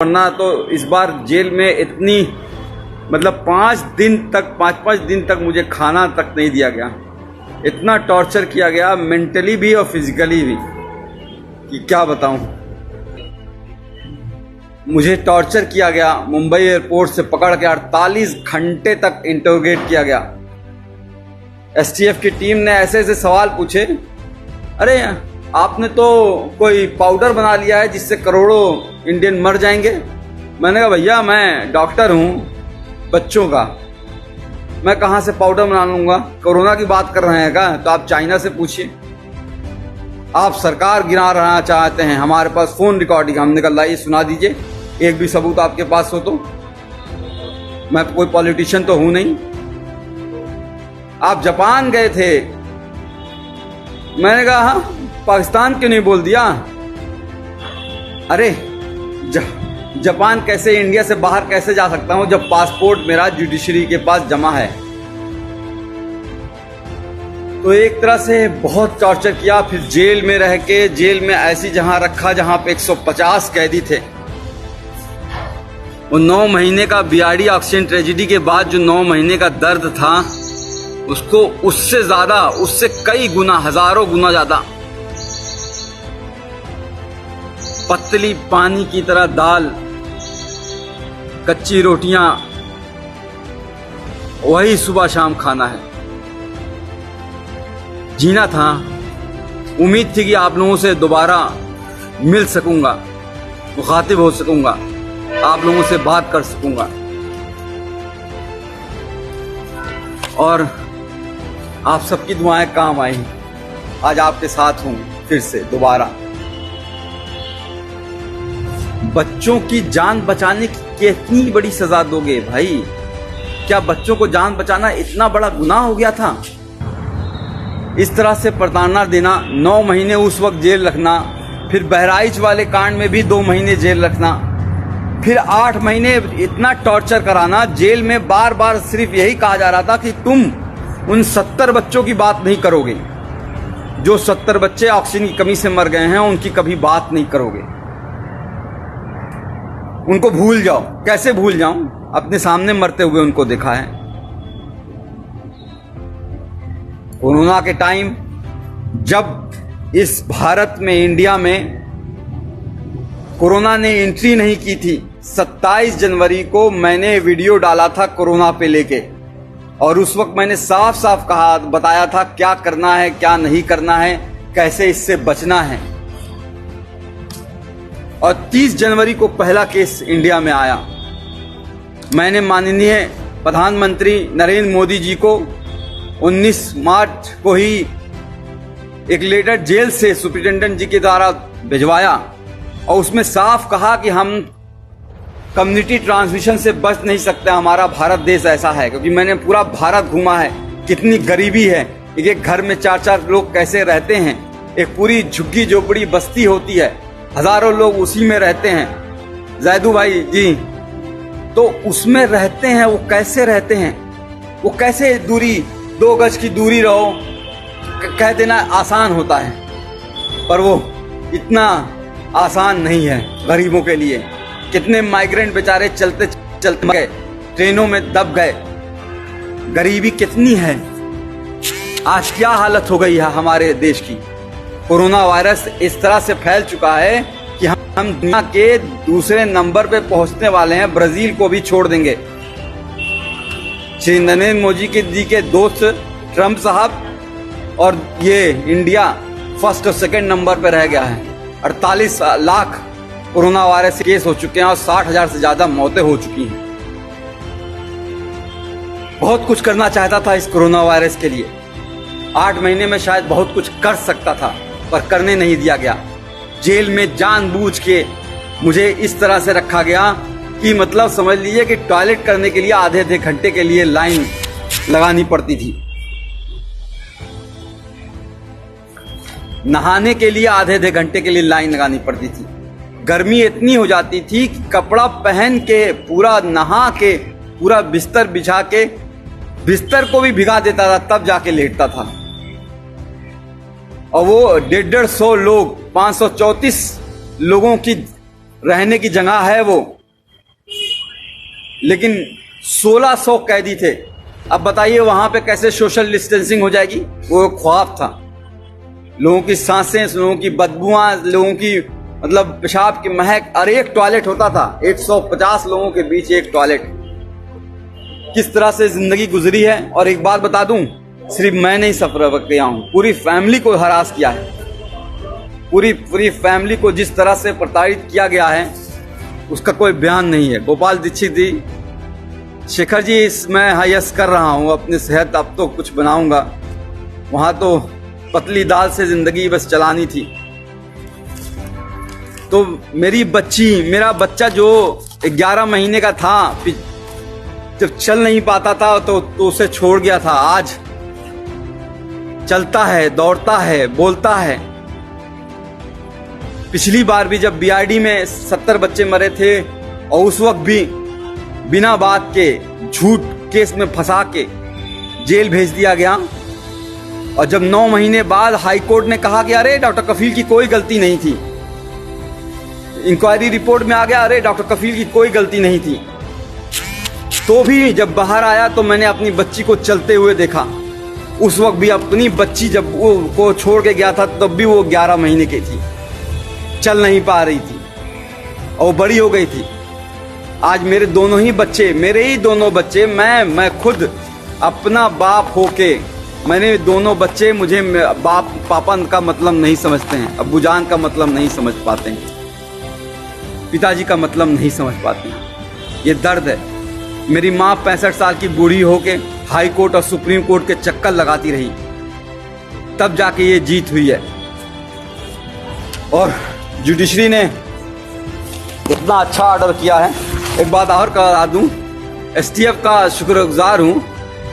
वरना तो इस बार जेल में इतनी मतलब 5 दिन तक मुझे खाना तक नहीं दिया गया। इतना टॉर्चर किया गया मेंटली भी और फिजिकली भी कि क्या बताऊं। मुझे टॉर्चर किया गया, मुंबई एयरपोर्ट से पकड़ के 48 घंटे तक इंटरोगेट किया गया। एसटीएफ की टीम ने ऐसे ऐसे सवाल पूछे, अरे आपने तो कोई पाउडर बना लिया है जिससे करोड़ों इंडियन मर जाएंगे। मैंने कहा भैया मैं डॉक्टर हूं बच्चों का, मैं कहां से पाउडर बना लूंगा। कोरोना की बात कर रहे हैं क्या? तो आप चाइना से पूछिए। आप सरकार गिरा रहना चाहते हैं, हमारे पास फोन रिकॉर्डिंग, हमने कहा लाइए सुना दीजिए, एक भी सबूत आपके पास हो तो। मैं कोई पॉलिटिशियन तो हूं नहीं। आप जापान गए थे, मैंने कहा हाँ, पाकिस्तान क्यों नहीं बोल दिया। अरे जापान कैसे, इंडिया से बाहर कैसे जा सकता हूं जब पासपोर्ट मेरा जुडिशरी के पास जमा है। तो एक तरह से बहुत टॉर्चर किया। फिर जेल में रह के, जेल में ऐसी जहां रखा जहां पे 150 कैदी थे। वो 9 महीने का बीआरडी ऑक्सीजन ट्रेजेडी के बाद जो 9 महीने का दर्द था, उसको उससे ज्यादा, उससे कई गुना, हजारों गुना ज्यादा पतली पानी की तरह दाल, कच्ची रोटियां, वही सुबह शाम खाना है। जीना था। उम्मीद थी कि आप लोगों से दोबारा मिल सकूंगा, मुखातिब हो सकूंगा, आप लोगों से बात कर सकूंगा और आप सबकी दुआएं काम आई। आज आपके साथ हूं फिर से दोबारा। बच्चों की जान बचाने की कितनी बड़ी सजा दोगे भाई? क्या बच्चों को जान बचाना इतना बड़ा गुनाह हो गया था? इस तरह से प्रताड़ना देना, 9 महीने उस वक्त जेल रखना, फिर बहराइच वाले कांड में भी 2 महीने जेल रखना, फिर 8 महीने इतना टॉर्चर कराना। जेल में बार बार सिर्फ यही कहा जा रहा था कि तुम उन 70 बच्चों की बात नहीं करोगे, जो 70 बच्चे ऑक्सीजन की कमी से मर गए हैं, उनकी कभी बात नहीं करोगे, उनको भूल जाओ। कैसे भूल जाऊं? अपने सामने मरते हुए उनको देखा है। कोरोना के टाइम जब इस भारत में, इंडिया में कोरोना ने एंट्री नहीं की थी, 27 जनवरी को मैंने वीडियो डाला था कोरोना पे लेके, और उस वक्त मैंने साफ साफ कहा, बताया था क्या करना है, क्या नहीं करना है, कैसे इससे बचना है। और 30 जनवरी को पहला केस इंडिया में आया। मैंने माननीय प्रधानमंत्री नरेंद्र मोदी जी को 19 मार्च को ही एक लेटर जेल से सुप्रिंटेंडेंट जी के द्वारा भिजवाया, और उसमें साफ कहा कि हम कम्युनिटी ट्रांसमिशन से बच नहीं सकते, हमारा भारत देश ऐसा है। क्योंकि मैंने पूरा भारत घूमा है, कितनी गरीबी है, एक घर में 4-4 लोग कैसे रहते हैं, एक पूरी झुग्गी झोपड़ी बस्ती होती है, हजारों लोग उसी में रहते हैं। जैदू भाई जी तो उसमें रहते हैं, वो कैसे रहते हैं, वो कैसे दूरी, 2 गज की दूरी रहो, कह देना आसान होता है, पर वो इतना आसान नहीं है गरीबों के लिए। कितने माइग्रेंट बेचारे चलते चलते गए, ट्रेनों में दब गए। गरीबी कितनी है, आज क्या हालत हो गई है हमारे देश की। कोरोना वायरस इस तरह से फैल चुका है कि हम दुनिया के दूसरे नंबर पे पहुंचने वाले हैं, ब्राजील को भी छोड़ देंगे। श्री नरेंद्र मोदी जी के दोस्त ट्रंप साहब और ये इंडिया फर्स्ट और सेकंड नंबर पे रह गया है। 48 लाख कोरोना वायरस केस हो चुके हैं और 60,000 से ज्यादा मौतें हो चुकी हैं। बहुत कुछ करना चाहता था इस कोरोना वायरस के लिए। 8 महीने में शायद बहुत कुछ कर सकता था, पर करने नहीं दिया गया। जेल में जानबूझ के मुझे इस तरह से रखा गया कि मतलब समझ लीजिए कि टॉयलेट करने के लिए आधे घंटे के लिए लाइन लगानी पड़ती थी, नहाने के लिए आधे घंटे के लिए लाइन लगानी पड़ती थी। गर्मी इतनी हो जाती थी कि कपड़ा पहन के, पूरा नहा के, पूरा बिस्तर बिछा के, बिस्तर को भी भिगा देता था, तब जाके लेटता था। और वो 150 लोग, 534 लोगों की रहने की जगह है वो, लेकिन 1600 कैदी थे। अब बताइए वहां पे कैसे सोशल डिस्टेंसिंग हो जाएगी? वो एक ख्वाब था। लोगों की सांसें, लोगों की बदबुआं, लोगों की मतलब पेशाब की महक, और एक टॉयलेट होता था 150 लोगों के बीच एक टॉयलेट। किस तरह से जिंदगी गुजरी है। और एक बात बता दूं, सिर्फ मैं नहीं सफर किया हूं, पूरी फैमिली को हरास किया है। पूरी फैमिली को जिस तरह से प्रताड़ित किया गया है उसका कोई बयान नहीं है। गोपाल दीक्षित जी, शेखर जी, मैं हायस कर रहा हूं अपनी सेहत, अब तो कुछ बनाऊंगा। वहां तो पतली दाल से जिंदगी बस चलानी थी। तो मेरा बच्चा जो 11 महीने का था, जब चल नहीं पाता था तो उसे छोड़ गया था। आज चलता है, दौड़ता है, बोलता है। पिछली बार भी जब बीआरडी में 70 बच्चे मरे थे और उस वक्त भी बिना बात के झूठ केस में फंसा के जेल भेज दिया गया। और जब 9 महीने बाद हाई कोर्ट ने कहा कि अरे डॉक्टर कफील की कोई गलती नहीं थी, इंक्वायरी रिपोर्ट में आ गया अरे डॉक्टर कफील की कोई गलती नहीं थी, तो भी जब बाहर आया तो मैंने अपनी बच्ची को चलते हुए देखा। उस वक्त भी अपनी बच्ची जब वो को छोड़ के गया था तब भी वो 11 महीने की थी, चल नहीं पा रही थी और बड़ी हो गई थी। आज मेरे दोनों ही बच्चे, मैं खुद अपना बाप होके, मैंने दोनों बच्चे, मुझे बाप पापा का मतलब नहीं समझते हैं, अब्बू जान का मतलब नहीं समझ पाते हैं, पिताजी का मतलब नहीं समझ पाते हैं। ये दर्द है। मेरी माँ 65 साल की बूढ़ी होके हाई कोर्ट और सुप्रीम कोर्ट के चक्कर लगाती रही, तब जाके ये जीत हुई है। और जुडिशरी ने इतना अच्छा ऑर्डर किया है। एक बात और करा दूं, एसटीएफ का शुक्रगुजार हूं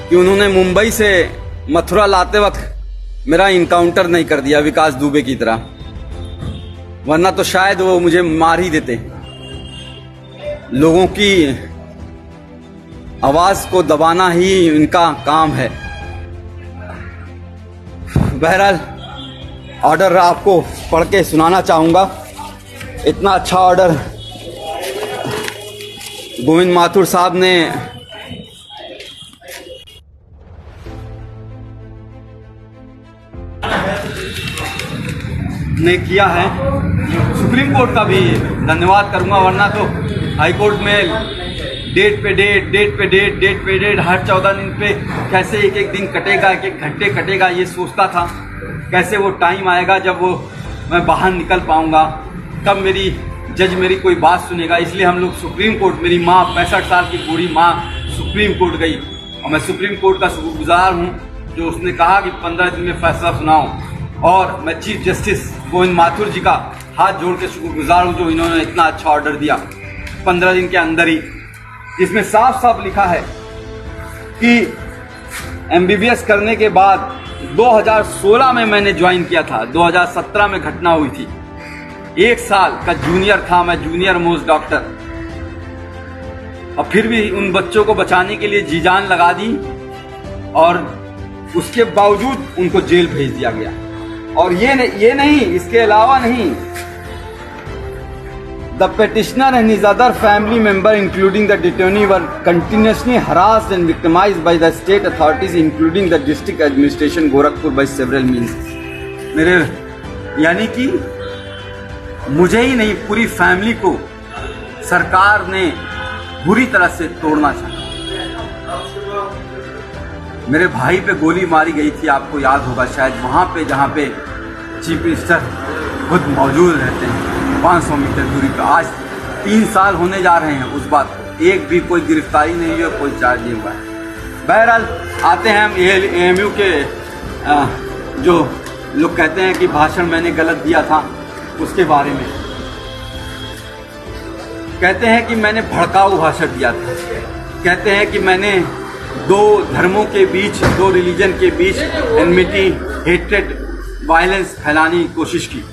कि उन्होंने मुंबई से मथुरा लाते वक्त मेरा इनकाउंटर नहीं कर दिया विकास दुबे की तरह, वरना तो शायद वो मुझे मार ही देते। लोगों की आवाज को दबाना ही इनका काम है। बहरहाल ऑर्डर आपको पढ़ के सुनाना चाहूंगा। इतना अच्छा ऑर्डर गोविंद माथुर साहब ने किया है। सुप्रीम कोर्ट का भी धन्यवाद करूंगा, वरना तो हाई कोर्ट में डेट पे डेट हर 14 दिन पे कैसे एक दिन कटेगा, एक घंटे कटेगा, ये सोचता था। कैसे वो टाइम आएगा जब वो मैं बाहर निकल पाऊंगा, कब मेरी जज मेरी कोई बात सुनेगा। इसलिए हम लोग सुप्रीम कोर्ट, मेरी माँ 65 साल की बूढ़ी माँ सुप्रीम कोर्ट गई और मैं सुप्रीम कोर्ट का शुक्रगुजार हूँ जो उसने कहा कि 15 दिन में फैसला सुनाओ। और मैं चीफ जस्टिस गोविंद माथुर जी का हाथ जोड़ के शुक्रगुजार हूँ जो इन्होंने इतना अच्छा ऑर्डर दिया 15 दिन के अंदर ही। इसमें साफ साफ लिखा है कि एमबीबीएस करने के बाद 2016 में मैंने ज्वाइन किया था, 2017 में घटना हुई थी। 1 साल का जूनियर था मैं, जूनियर मोस्ट डॉक्टर, और फिर भी उन बच्चों को बचाने के लिए जी जान लगा दी और उसके बावजूद उनको जेल भेज दिया गया। और ये नहीं, इसके अलावा नहीं, The petitioner and his other family member, including the detainee, were continuously harassed and victimized by the state authorities, including the district administration Gorakhpur, by several means. मेरे यानी कि मुझे ही नहीं, पूरी फैमिली को सरकार ने बुरी तरह से तोड़ना चाहा। मेरे भाई पे गोली मारी गई थी, आपको याद होगा शायद, वहाँ पे जहाँ पे चीफ मिनिस्टर खुद मौजूद रहते हैं 500 मीटर दूरी पर। आज 3 साल होने जा रहे हैं उस बात को, एक भी कोई गिरफ्तारी नहीं हुई, कोई चार्ज नहीं हुआ है। बहरहाल आते हैं हम एएमयू के जो लोग कहते हैं कि भाषण मैंने गलत दिया था उसके बारे में। कहते हैं कि मैंने भड़काऊ भाषण दिया था, कहते हैं कि मैंने 2 धर्मों के बीच, 2 रिलीजन के बीच एनमिटी, हेट्रेड, वायलेंस फैलाने की कोशिश की।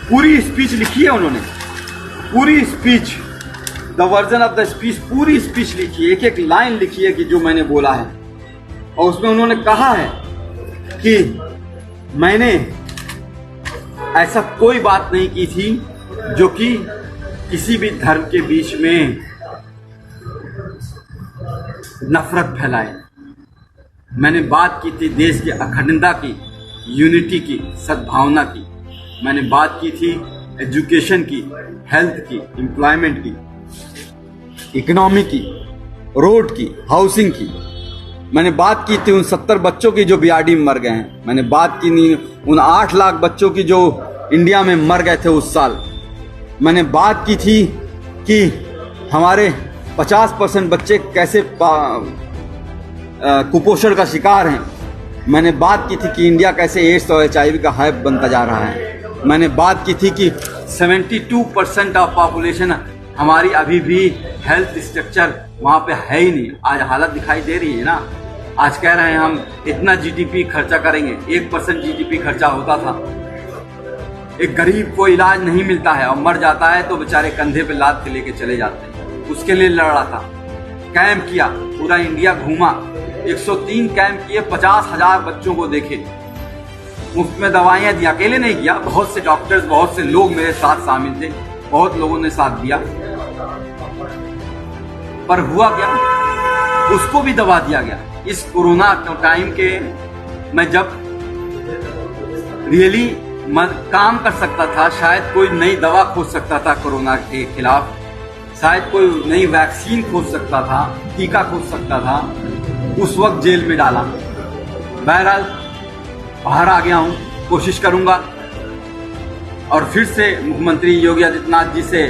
पूरी स्पीच लिखी है उन्होंने, पूरी speech, the version of the speech, पूरी स्पीच लिखी है, एक एक लाइन लिखी है कि जो मैंने बोला है। और उसमें उन्होंने कहा है कि मैंने ऐसा कोई बात नहीं की थी जो कि किसी भी धर्म के बीच में नफरत फैलाए। मैंने बात की थी देश की अखंडता की, यूनिटी की, सद्भावना की। मैंने बात की थी एजुकेशन की, हेल्थ की, एम्प्लॉयमेंट की, इकोनॉमी की, रोड की, हाउसिंग की। मैंने बात की थी उन 70 बच्चों की जो बीआरडी में मर गए हैं। मैंने बात की नहीं उन 8 लाख बच्चों की जो इंडिया में मर गए थे उस साल। मैंने बात की थी कि हमारे 50% बच्चे कैसे कुपोषण का शिकार हैं। मैंने बात की थी कि इंडिया कैसे एड्स और HIV का हब बनता जा रहा है। मैंने बात की थी कि 72% ऑफ पॉपुलेशन हमारी अभी भी हेल्थ स्ट्रक्चर वहाँ पे है ही नहीं। आज हालत दिखाई दे रही है ना। आज कह रहे हैं हम इतना GDP खर्चा करेंगे, 1% GDP खर्चा होता था। एक गरीब को इलाज नहीं मिलता है और मर जाता है तो बेचारे कंधे पे लाद के लेके चले जाते हैं। उसके लिए लड़ रहा था, कैंप किया, पूरा इंडिया घूमा, 103 कैंप किए, 50,000 बच्चों को देखे, मुफ्त में दवाइयाँ दी। अकेले नहीं किया, बहुत से डॉक्टर्स, बहुत से लोग मेरे साथ शामिल थे, बहुत लोगों ने साथ दिया। पर हुआ क्या, उसको भी दबा दिया गया। इस कोरोना टाइम के मैं जब रियली काम कर सकता था, शायद कोई नई दवा खोज सकता था कोरोना के खिलाफ, शायद कोई नई वैक्सीन खोज सकता था, टीका खोज सकता था, उस वक्त जेल में डाला। बहरहाल बाहर आ गया हूँ, कोशिश करूंगा और फिर से मुख्यमंत्री योगी आदित्यनाथ जी से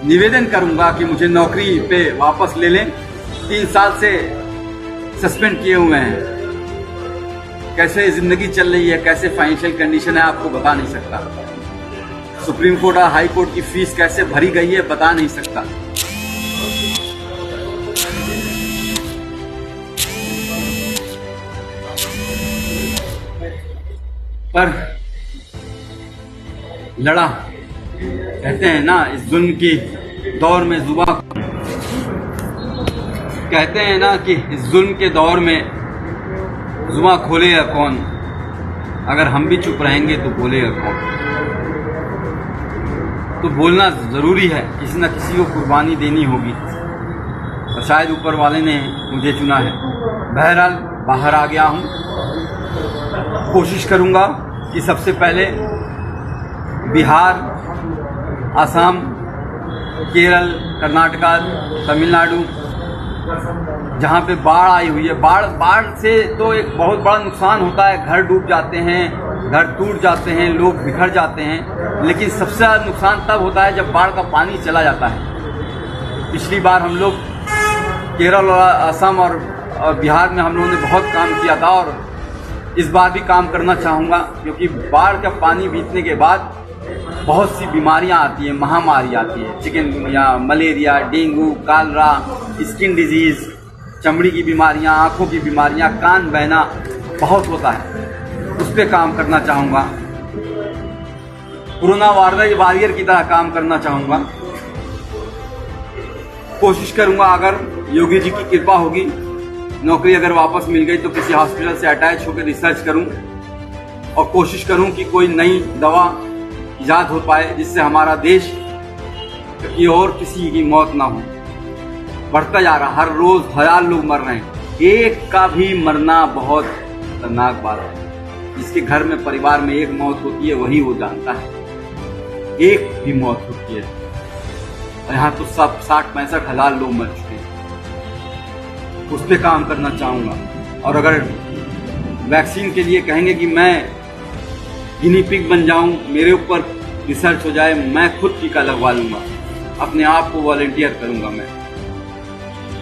निवेदन करूंगा कि मुझे नौकरी पे वापस ले लें। 3 साल से सस्पेंड किए हुए हैं। कैसे जिंदगी चल रही है, कैसे फाइनेंशियल कंडीशन है, आपको बता नहीं सकता। सुप्रीम कोर्ट और हाई कोर्ट की फीस कैसे भरी गई है, बता नहीं सकता। पर लड़ा, कहते हैं ना इस जुल्म की दौर में जुबां, कहते हैं ना कि इस जुल्म के दौर में जुबां खोलेगा कौन। अगर हम भी चुप रहेंगे तो बोलेगा कौन। तो बोलना जरूरी है, किसी न किसी को कुर्बानी देनी होगी और शायद ऊपर वाले ने मुझे चुना है। बहरहाल बाहर आ गया हूँ, कोशिश करूँगा कि सबसे पहले बिहार, असम, केरल, कर्नाटका, तमिलनाडु, जहाँ पे बाढ़ आई हुई है, बाढ़ से तो एक बहुत बड़ा नुकसान होता है। घर डूब जाते हैं, घर टूट जाते हैं, लोग बिखर जाते हैं। लेकिन सबसे ज़्यादा नुकसान तब होता है जब बाढ़ का पानी चला जाता है। पिछली बार हम लोग केरल और असम और बिहार में हम लोगों ने बहुत काम किया था और इस बार भी काम करना चाहूँगा, क्योंकि बाढ़ का पानी बीतने के बाद बहुत सी बीमारियां आती हैं, महामारी आती है, chikungunya, malaria, dengue, Kalra, skin disease, चमड़ी की बीमारियां, आंखों की बीमारियां, कान बहना बहुत होता है। उस पर काम करना चाहूँगा। कोरोना वॉरियर की तरह काम करना चाहूँगा। कोशिश करूँगा, अगर योगी जी की कृपा होगी, नौकरी अगर वापस मिल गई तो किसी हॉस्पिटल से अटैच होकर रिसर्च करूँ और कोशिश करूँ कि कोई नई दवा इजाद हो पाए जिससे हमारा देश की और किसी की मौत ना हो। बढ़ता जा रहा, हर रोज 1000 लोग मर रहे हैं। एक का भी मरना बहुत खतरनाक बात है। जिसके घर में, परिवार में एक मौत होती है वही वो जानता है, एक भी मौत होती है। और यहाँ तो सब 60-65 हजार लोग मर चुके हैं। उस पर काम करना चाहूँगा। और अगर वैक्सीन के लिए कहेंगे कि मैं गिनी पिग बन जाऊं, मेरे ऊपर रिसर्च हो जाए, मैं खुद टीका लगवा लूंगा, अपने आप को वॉलंटियर करूंगा। मैं,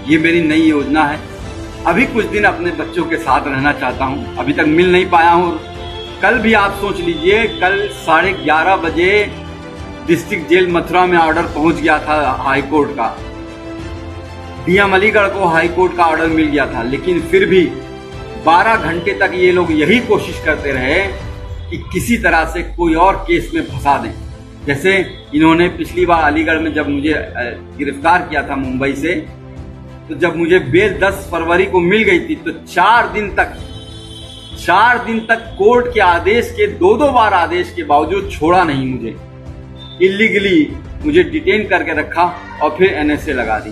ये मेरी नई योजना है। अभी कुछ दिन अपने बच्चों के साथ रहना चाहता हूं, अभी तक मिल नहीं पाया हूं। कल भी आप सोच लीजिए, कल 11:30 बजे डिस्ट्रिक्ट जेल मथुरा में ऑर्डर पहुंच गया था हाई कोर्ट का। DM अलीगढ़ को हाई कोर्ट का ऑर्डर मिल गया था, लेकिन फिर भी 12 घंटे तक ये लोग यही कोशिश करते रहे कि किसी तरह से कोई और केस में फंसा दें। जैसे इन्होंने पिछली बार अलीगढ़ में जब मुझे गिरफ्तार किया था मुंबई से, तो जब मुझे बेल 10 फरवरी को मिल गई थी तो 4 दिन तक कोर्ट के आदेश के 2-2 बार आदेश के बावजूद छोड़ा नहीं मुझे। इलीगली मुझे डिटेन करके रखा और फिर एनएसए लगा दी।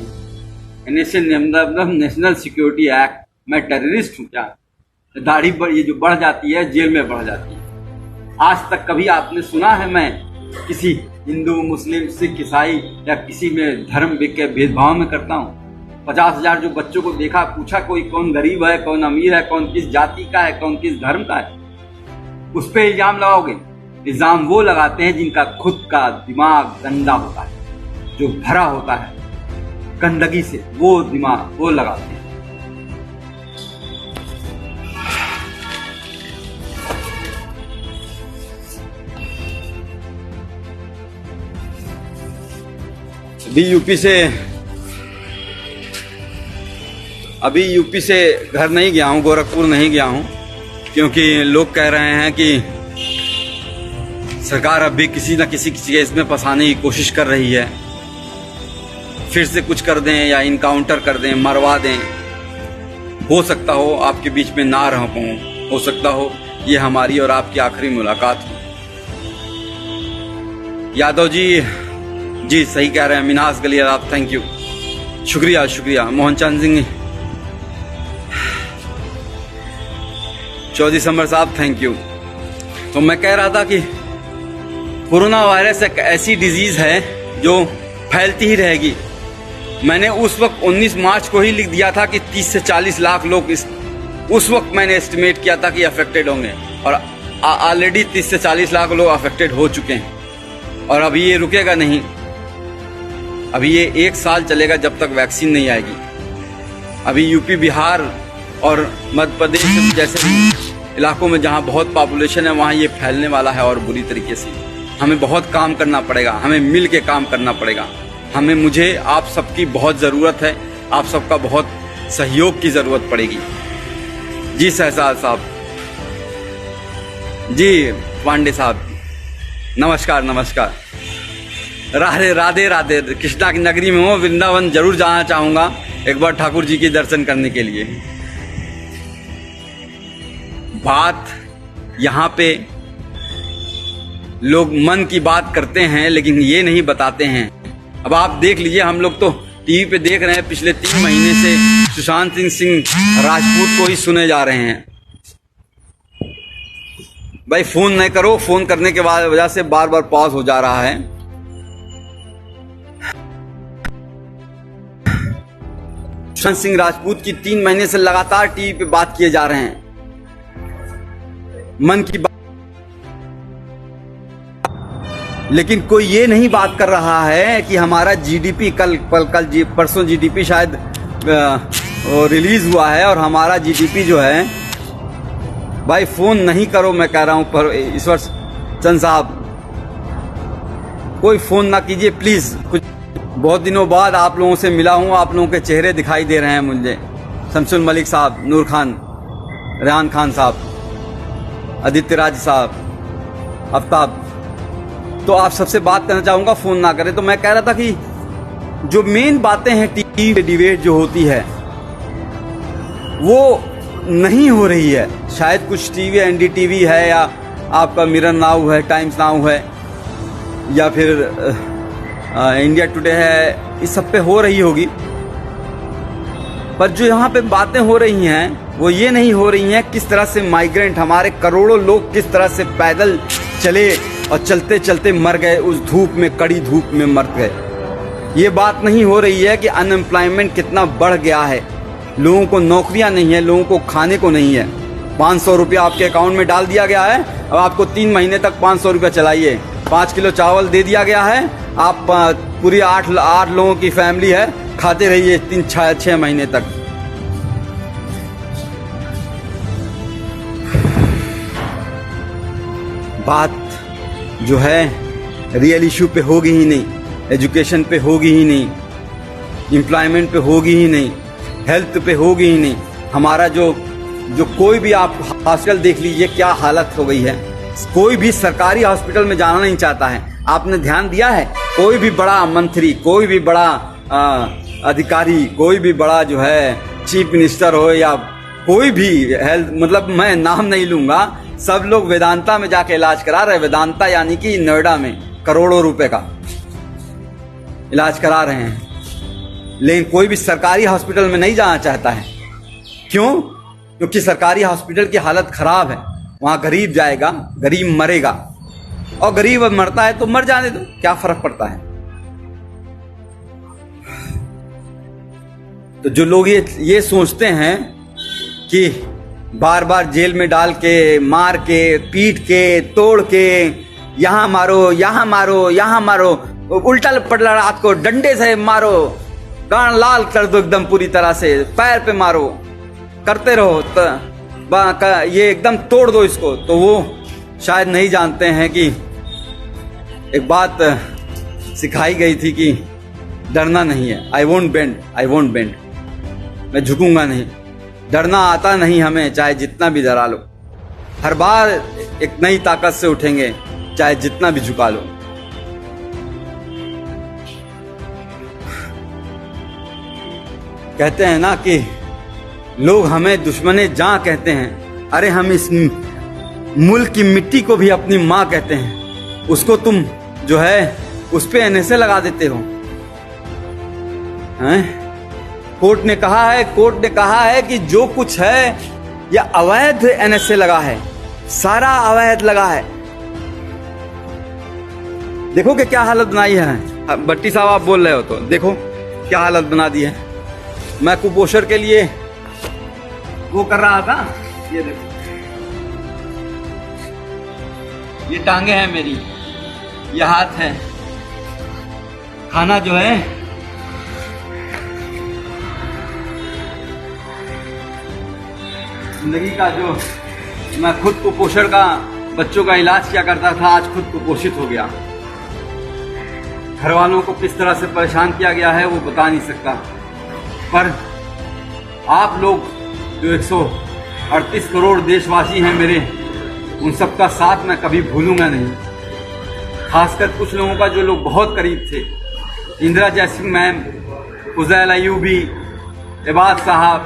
एनएसए मतलब नेशनल सिक्योरिटी एक्ट। मैं टेररिस्ट हूँ क्या? दाढ़ी ये जो बढ़ जाती है जेल में बढ़ जाती है। आज तक कभी आपने सुना है मैं किसी हिंदू, मुस्लिम, सिख, ईसाई या किसी में धर्म के भेदभाव में करता हूँ? 50,000 जो बच्चों को देखा, पूछा कोई कौन गरीब है, कौन अमीर है, कौन किस जाति का है, कौन किस धर्म का है? उस पर इल्जाम लगाओगे? इल्जाम वो लगाते हैं जिनका खुद का दिमाग गंदा होता है, जो भरा होता है गंदगी से, वो दिमाग वो लगाते हैं। अभी यूपी से घर नहीं गया हूँ, गोरखपुर नहीं गया हूँ, क्योंकि लोग कह रहे हैं कि सरकार अब भी किसी न किसी केस में फंसाने की कोशिश कर रही है। फिर से कुछ कर दें या इनकाउंटर कर दें, मरवा दें। हो सकता हो आपके बीच में ना रह पाऊँ, हो सकता हो ये हमारी और आपकी आखिरी मुलाकात हो। यादव जी सही कह रहे हैं। मिनास गलियार आप, थैंक यू, शुक्रिया। मोहन चंद सिंह चौधरी समर साहब, थैंक यू। तो मैं कह रहा था कि कोरोना वायरस एक ऐसी डिजीज है जो फैलती ही रहेगी। मैंने उस वक्त 19 मार्च को ही लिख दिया था कि 30 से 40 लाख लोग उस वक्त मैंने एस्टिमेट किया था कि अफेक्टेड होंगे, और ऑलरेडी 30 से 40 लाख लोग अफेक्टेड हो चुके हैं। और अभी ये रुकेगा नहीं, अभी ये 1 साल चलेगा जब तक वैक्सीन नहीं आएगी। अभी यूपी, बिहार और मध्य प्रदेश जैसे इलाकों में जहाँ बहुत पॉपुलेशन है वहाँ ये फैलने वाला है और बुरी तरीके से। हमें बहुत काम करना पड़ेगा, हमें मिल के काम करना पड़ेगा। मुझे आप सबकी बहुत ज़रूरत है, आप सबका बहुत सहयोग की ज़रूरत पड़ेगी। जी सहसाल साहब, जी पांडे साहब, नमस्कार। राधे राधे। कृष्णा की नगरी में हूँ, वृंदावन जरूर जाना चाहूँगा एक बार ठाकुर जी के दर्शन करने के लिए। बात यहाँ पे लोग मन की बात करते हैं लेकिन ये नहीं बताते हैं। अब आप देख लीजिए, हम लोग तो टीवी पे देख रहे हैं पिछले 3 महीने से सुशांत सिंह राजपूत को ही सुने जा रहे हैं। भाई फोन नहीं करो, फोन करने के बाद वजह से बार बार पॉज हो जा रहा है। सुशांत सिंह राजपूत की 3 महीने से लगातार टीवी पे बात किए जा रहे हैं, मन की बात, लेकिन कोई ये नहीं बात कर रहा है कि हमारा जीडीपी परसों जीडीपी शायद रिलीज हुआ है, और हमारा जीडीपी जो है, भाई फोन नहीं करो, मैं कह रहा हूं। पर ईश्वर चंद साहब, कोई फोन ना कीजिए प्लीज। कुछ बहुत दिनों बाद आप लोगों से मिला हूं, आप लोगों के चेहरे दिखाई दे रहे हैं मुझे। शमसुल मलिक साहब, नूर खान, रेहान खान साहब, आदित्य राज साहब, आफ्ताब, तो आप सबसे बात करना चाहूंगा, फोन ना करें। तो मैं कह रहा था कि जो मेन बातें हैं टीवी पे डिबेट जो होती है वो नहीं हो रही है। शायद कुछ टीवी, एनडीटीवी है या आपका मिरर नाउ है, टाइम्स नाउ है, या फिर इंडिया टुडे है, इस सब पे हो रही होगी। पर जो यहाँ पे बातें हो रही हैं वो ये नहीं हो रही हैं किस तरह से माइग्रेंट, हमारे करोड़ों लोग किस तरह से पैदल चले और चलते चलते मर गए, उस धूप में, कड़ी धूप में मर गए। ये बात नहीं हो रही है कि अनएम्प्लॉयमेंट कितना बढ़ गया है, लोगों को नौकरियां नहीं है, लोगों को खाने को नहीं है। 500 रुपया आपके अकाउंट में डाल दिया गया है, अब आपको 3 महीने तक 500 रुपया चलाइए। 5 किलो चावल दे दिया गया है, आप पूरी 8 लोगों की फैमिली है, खाते रहिए 3-6 महीने तक। बात जो है रियल इशू पे होगी ही नहीं, एजुकेशन पे होगी ही नहीं, एम्प्लॉयमेंट पे होगी ही नहीं, हेल्थ पे होगी ही नहीं। हमारा जो कोई भी आप हॉस्पिटल देख लीजिए क्या हालत हो गई है। कोई भी सरकारी हॉस्पिटल में जाना नहीं चाहता है। आपने ध्यान दिया है, कोई भी बड़ा मंत्री, कोई भी बड़ा अधिकारी, कोई भी बड़ा जो है चीफ मिनिस्टर हो या कोई भी हेल्थ, मतलब मैं नाम नहीं लूंगा, सब लोग वेदांता में जाके इलाज करा रहे। वेदांता यानी कि नोएडा में करोड़ों रुपए का। इलाज करा रहे हैं, लेकिन कोई भी सरकारी हॉस्पिटल में नहीं जाना चाहता है। क्यों? क्योंकि सरकारी हॉस्पिटल की हालत खराब है। वहां गरीब जाएगा, गरीब मरेगा, और गरीब मरता है तो मर जाने दो, क्या फर्क पड़ता है। तो जो लोग ये सोचते हैं कि बार बार जेल में डाल के, मार के, पीट के, तोड़ के, यहां मारो, यहां मारो, यहां मारो, उल्टा पटला रात को डंडे से मारो, कान लाल कर दो एकदम पूरी तरह से, पैर पे मारो, करते रहो, ये एकदम तोड़ दो इसको, तो वो शायद नहीं जानते हैं कि एक बात सिखाई गई थी कि डरना नहीं है। I won't bend, I won't bend, मैं झुकूंगा नहीं। डरना आता नहीं हमें, चाहे जितना भी डरा लो। हर बार एक नई ताकत से उठेंगे, चाहे जितना भी झुका लो। कहते हैं ना कि लोग हमें दुश्मने जां कहते हैं। अरे हम इस मुल्क की मिट्टी को भी अपनी मां कहते हैं। उसको तुम जो है उस पे एनएसए लगा देते हो हैं? कोर्ट ने कहा है कि जो कुछ है यह अवैध एनएसए लगा है, सारा अवैध लगा है। देखो कि क्या हालत बनाई है। भट्टी साहब आप बोल रहे हो तो देखो क्या हालत बना दी है। मैं कुपोषण के लिए वो कर रहा था, ये देखो, ये टांगे हैं मेरी, ये हाथ है। खाना जो है जिंदगी का, जो मैं खुद कुपोषण का बच्चों का इलाज किया करता था, आज खुद कुपोषित हो गया। घर वालों को किस तरह से परेशान किया गया है वो बता नहीं सकता, पर आप लोग जो 138 करोड़ देशवासी हैं मेरे, उन सबका साथ मैं कभी भूलूंगा नहीं। खासकर कुछ लोगों का जो लोग बहुत करीब थे, इंदिरा जयसिंह मैम, फुजैल अयूबी, इबाद साहब,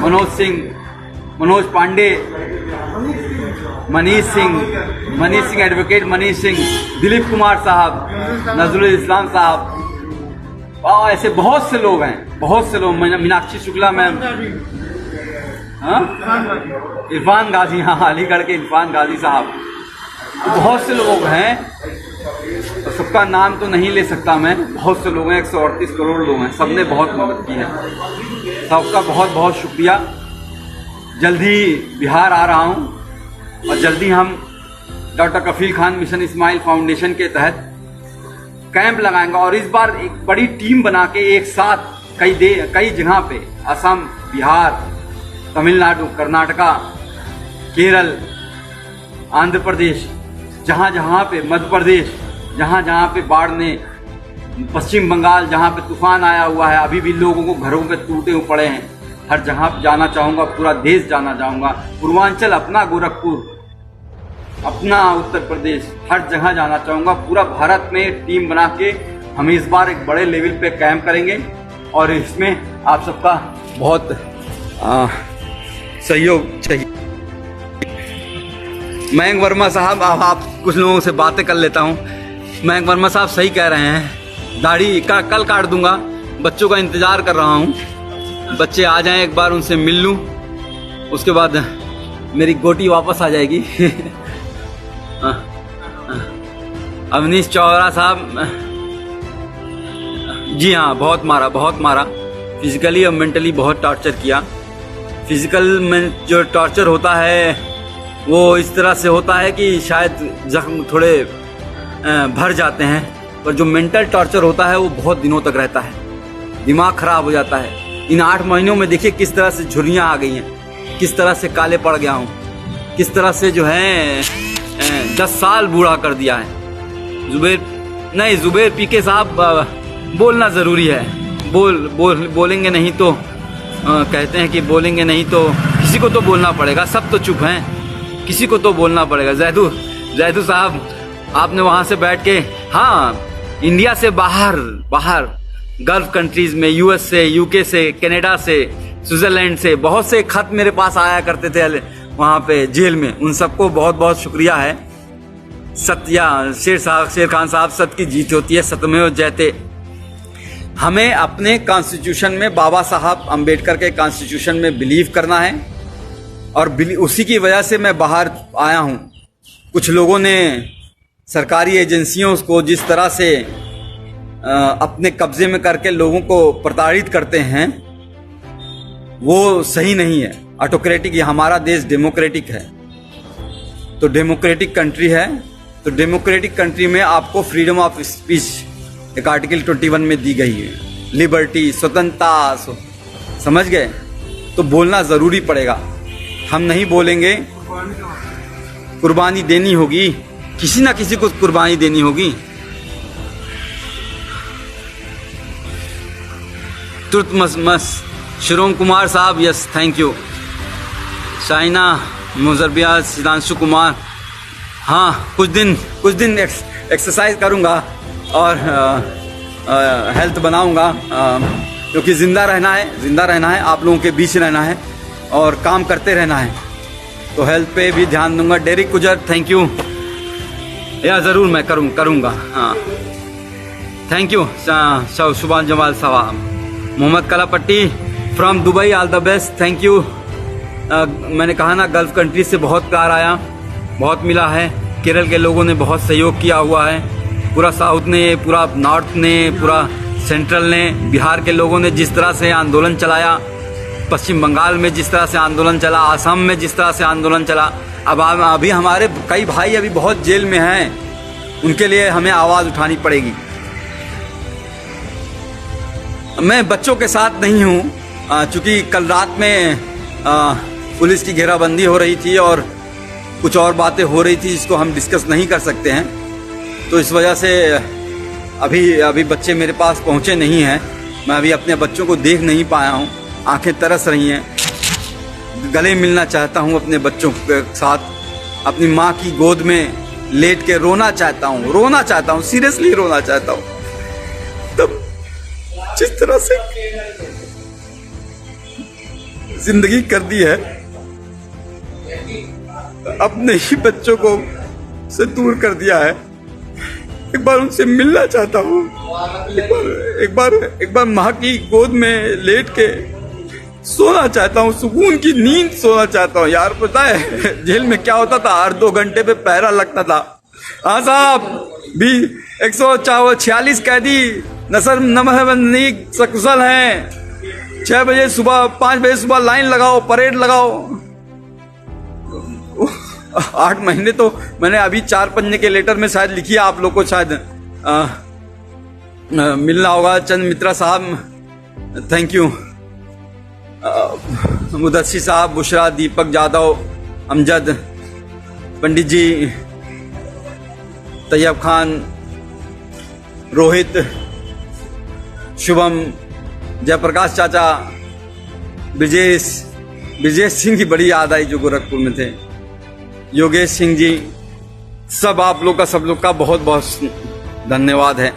मनोज सिंह, मनोज पांडे, मनीष सिंह एडवोकेट मनीष सिंह, दिलीप कुमार साहब, नजरुल इस्लाम साहब, और ऐसे बहुत से लोग हैं, बहुत से लोग, मीनाक्षी शुक्ला मैम, इरफान गाजी, हाँ अलीगढ़ के इरफान गाजी साहब, बहुत से लोग हैं। तो सबका नाम तो नहीं ले सकता मैं, बहुत से लोग हैं, 138 करोड़ लोग हैं, सबने बहुत मदद की है। सबका बहुत बहुत शुक्रिया। जल्दी बिहार आ रहा हूँ और जल्दी हम डॉक्टर कफील खान मिशन इस्माइल फाउंडेशन के तहत कैंप लगाएंगे, और इस बार एक बड़ी टीम बना के एक साथ कई जगह पे, असम, बिहार, तमिलनाडु, कर्नाटका, केरल, आंध्र प्रदेश, जहाँ जहाँ पे, मध्य प्रदेश, जहाँ जहाँ पे बाढ़ ने, पश्चिम बंगाल जहाँ पे तूफान आया हुआ है, अभी भी लोगों को घरों पे टूटे हुए पड़े हैं, हर जगह पे जाना चाहूँगा, पूरा देश जाना चाहूँगा, पूर्वांचल अपना, गोरखपुर अपना, उत्तर प्रदेश, हर जगह जाना चाहूँगा। पूरा भारत में टीम बना के हम इस बार एक बड़े लेवल पे कैंप करेंगे, और इसमें आप सबका बहुत सहयोग चाहिए। मयंक वर्मा साहब, आप कुछ लोगों से बातें कर लेता हूँ। मयंक वर्मा साहब सही कह रहे हैं, दाढ़ी का कल काट दूंगा, बच्चों का इंतजार कर रहा हूँ, बच्चे आ जाएं, एक बार उनसे मिल लूँ, उसके बाद मेरी गोटी वापस आ जाएगी। अवनीश चौहरा साहब, जी हाँ, बहुत मारा, फिजिकली और मेंटली बहुत टॉर्चर किया। फिजिकल में जो टॉर्चर होता है वो इस तरह से होता है कि शायद जख्म थोड़े भर जाते हैं, पर जो मेंटल टॉर्चर होता है वो बहुत दिनों तक रहता है, दिमाग खराब हो जाता है। इन 8 महीनों में देखिए किस तरह से झुर्रियाँ आ गई हैं, किस तरह से काले पड़ गया हूँ, किस तरह से जो है 10 साल बूढ़ा कर दिया है। जुबेर पीके साहब, बोलना ज़रूरी है, बोलेंगे नहीं तो कहते हैं कि बोलेंगे नहीं तो किसी को तो बोलना पड़ेगा, सब तो चुप हैं, किसी को तो बोलना पड़ेगा। जैदू साहब, आपने वहाँ से बैठ के, हाँ, इंडिया से बाहर गल्फ कंट्रीज में, यूएस से, यूके से, कनाडा से, स्विट्जरलैंड से बहुत से खत मेरे पास आया करते थे वहाँ पे जेल में, उन सबको बहुत बहुत शुक्रिया है। शेर खान साहब, सत्य की जीत होती है, सत्यमेव जयते। हमें अपने कॉन्स्टिट्यूशन में, बाबा साहब अंबेडकर के कॉन्स्टिट्यूशन में बिलीव करना है, और उसी की वजह से मैं बाहर आया हूं। कुछ लोगों ने सरकारी एजेंसियों को जिस तरह से अपने कब्जे में करके लोगों को प्रताड़ित करते हैं, वो सही नहीं है। ऑटोक्रेटिक, ये हमारा देश डेमोक्रेटिक है, तो डेमोक्रेटिक कंट्री है, तो डेमोक्रेटिक कंट्री में आपको फ्रीडम ऑफ स्पीच एक आर्टिकल 21 में दी गई है, लिबर्टी, स्वतंत्रता, समझ गए? तो बोलना जरूरी पड़ेगा। हम नहीं बोलेंगे, कुर्बानी देनी होगी, किसी ना किसी को कुर्बानी देनी होगी। तुर्तमस शिरोम कुमार साहब, यस थैंक यू। शाइना मुजरबिया, सिद्धांशु कुमार, हाँ कुछ दिन एक्सरसाइज करूँगा और हेल्थ बनाऊँगा, क्योंकि ज़िंदा रहना है, आप लोगों के बीच रहना है और काम करते रहना है, तो हेल्थ पे भी ध्यान दूंगा। डेरिक गुजर, थैंक यू। या ज़रूर मैं करूँगा, हाँ थैंक यू। शुभान जमाल साहब, Mohammad Kalapatti from Dubai, all the best, thank you. मैंने कहा ना, गल्फ कंट्री से बहुत प्यार आया, बहुत मिला है। केरल के लोगों ने बहुत सहयोग किया हुआ है, पूरा साउथ ने, पूरा नॉर्थ ने, पूरा सेंट्रल ने, बिहार के लोगों ने जिस तरह से आंदोलन चलाया, पश्चिम बंगाल में जिस तरह से आंदोलन चला, आसाम में जिस तरह से आंदोलन चला। अब अभी हमारे कई भाई अभी बहुत जेल में हैं, उनके लिए हमें आवाज़ उठानी पड़ेगी। मैं बच्चों के साथ नहीं हूँ, चूँकि कल रात में पुलिस की घेराबंदी हो रही थी और कुछ और बातें हो रही थी जिसको हम डिस्कस नहीं कर सकते हैं, तो इस वजह से अभी बच्चे मेरे पास पहुँचे नहीं हैं। मैं अभी अपने बच्चों को देख नहीं पाया हूँ, आंखें तरस रही हैं, गले मिलना चाहता हूँ अपने बच्चों के साथ, अपनी माँ की गोद में लेट के रोना चाहता हूँ, सीरियसली रोना चाहता हूँ। तब जिस तरह से जिंदगी कर दी है, अपने ही बच्चों को से दूर कर दिया है, एक बार उनसे मिलना चाहता हूँ, एक बार माँ की गोद में लेट के सोना चाहता हूँ, सुकून की नींद सोना चाहता हूँ। यार पता है जेल में क्या होता था, हर 2 घंटे पे पहरा लगता था। हाँ साहब, भी 146 कैदी नसर नमहबंदी सकुशल हैं, 6 बजे सुबह, 5 बजे सुबह लाइन लगाओ, परेड लगाओ। 8 महीने तो मैंने अभी 4 पन्ने के लेटर में शायद लिखी है, आप लोग को शायद मिलना होगा। चंद मित्रा साहब, थैंक यू। मुदस्सी साहब, बुशरा, दीपक जादव, अमजद, पंडित जी, तैयब खान, रोहित, शुभम, जयप्रकाश चाचा, ब्रिजेश सिंह की बड़ी याद आई जो गोरखपुर में थे, योगेश सिंह जी, सब आप लोग का बहुत बहुत धन्यवाद है।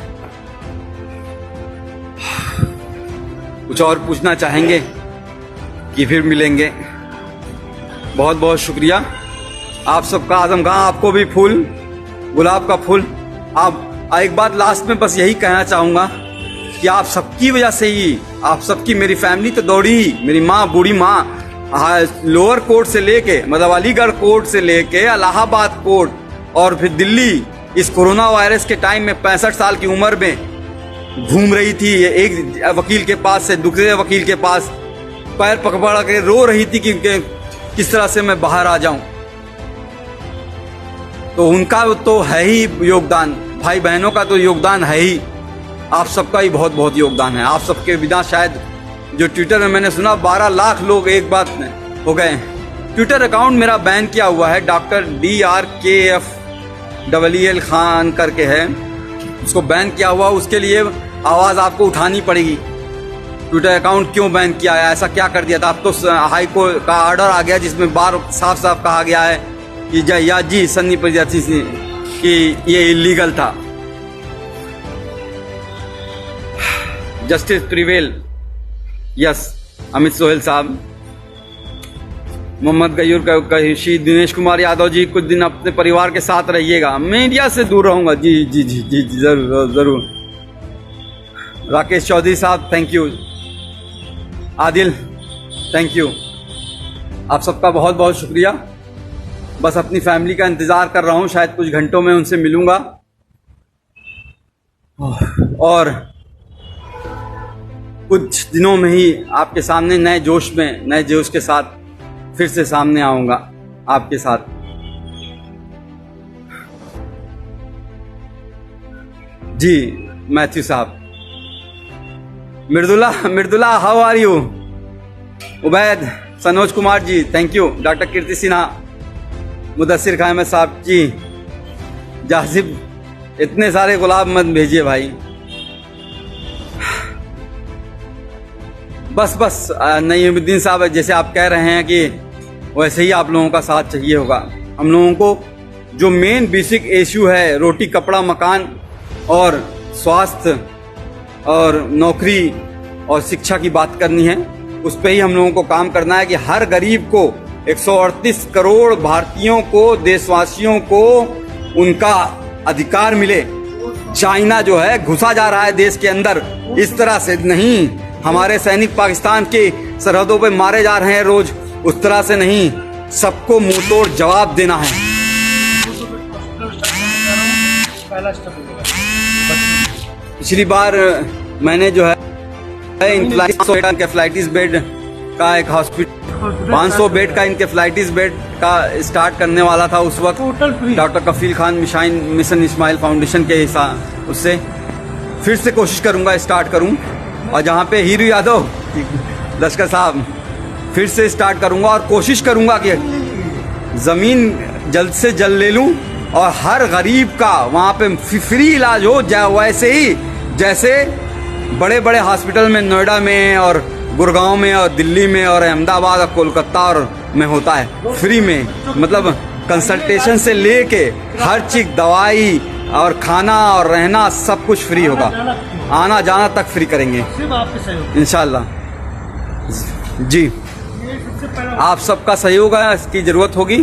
कुछ और पूछना चाहेंगे कि फिर मिलेंगे? बहुत बहुत शुक्रिया आप सबका। आजम खां, आपको भी फूल, गुलाब का फूल। आप एक बात लास्ट में बस यही कहना चाहूँगा कि आप सबकी वजह से ही, आप सबकी, मेरी फैमिली तो दौड़ी, मेरी माँ, बूढ़ी माँ, लोअर कोर्ट से लेके, मतलब अलीगढ़ कोर्ट से लेके इलाहाबाद कोर्ट और फिर दिल्ली, इस कोरोना वायरस के टाइम में 65 साल की उम्र में घूम रही थी, एक वकील के पास से दूसरे वकील के पास, पैर पकड़ के रो रही थी कि किस तरह से मैं बाहर आ जाऊं। तो उनका तो है ही योगदान, भाई बहनों का तो योगदान है ही, आप सबका ही बहुत बहुत योगदान है। आप सबके बिना शायद, जो ट्विटर में मैंने सुना 12 लाख लोग एक बात में हो गए। ट्विटर अकाउंट मेरा बैन किया हुआ है, डॉक्टर DRKFEEL खान करके है, उसको बैन किया हुआ। उसके लिए आवाज़ आपको उठानी पड़ेगी। ट्विटर अकाउंट क्यों बैन किया है, ऐसा क्या कर दिया था? अब तो हाई कोर्ट का ऑर्डर आ गया जिसमें बार साफ साफ कहा गया है कि जी सन्नी प्रजाति से कि ये इलीगल था। Justice prevail, yes. Amit Sohail साहब, मोहम्मद गयूर कहिशी, दिनेश कुमार यादव जी, कुछ दिन अपने परिवार के साथ रहिएगा। मीडिया से दूर रहूंगा, जी जी जी जी, जरूर जरूर। राकेश चौधरी साहब thank you, Adil thank you, आप सबका बहुत बहुत शुक्रिया। बस अपनी फैमिली का इंतज़ार कर रहा हूँ, शायद कुछ घंटों में उनसे मिलूँगा और कुछ दिनों में ही आपके सामने नए जोश के साथ फिर से सामने आऊँगा आपके साथ। जी मैथ्यू साहब, Mridula how are you? Ubaid, Sanoj Kumar ji thank you, doctor Kirti Sinha, Mudassir Khan Ahmed साहब जी, जाजिब, इतने सारे गुलाब मत भेजिए भाई। बस नईमुद्दीन साहब, जैसे आप कह रहे हैं कि वैसे ही आप लोगों का साथ चाहिए होगा। हम लोगों को जो मेन बेसिक इश्यू है, रोटी कपड़ा मकान और स्वास्थ्य और नौकरी और शिक्षा की बात करनी है, उस पे ही हम लोगों को काम करना है कि हर गरीब को, 138 करोड़ भारतीयों को, देशवासियों को उनका अधिकार मिले। चाइना जो है घुसा जा रहा है देश के अंदर, इस तरह से नहीं। हमारे सैनिक पाकिस्तान के सरहदों पे मारे जा रहे हैं रोज, उस तरह से नहीं। सबको मुंह तोड़ जवाब देना है। पिछली बार मैंने जो है इंकेफ्लाइटिस बेड का एक हॉस्पिटल, 500 बेड का इंकेफ्लाइटिस बेड का स्टार्ट करने वाला था उस वक्त, डॉक्टर कफील खान मिशन इस्माइल फाउंडेशन के हिसाब उससे फिर से कोशिश करूंगा स्टार्ट करूं। और जहां पे हीरू यादव लश्कर साहब, फिर से स्टार्ट करूंगा और कोशिश करूंगा कि जमीन जल्द से जल्द ले लूं और हर गरीब का वहां पे फ्री इलाज हो, वैसे ही जैसे बड़े बड़े हॉस्पिटल में नोएडा में और गुड़गांव में और दिल्ली में और अहमदाबाद और कोलकाता और में होता है, फ्री में। मतलब कंसल्टेशन से लेके हर चीज, दवाई और खाना और रहना सब कुछ फ्री होगा, आना जाना तक फ्री करेंगे इंशाल्लाह। जी आप सबका सहयोग है, इसकी जरूरत होगी।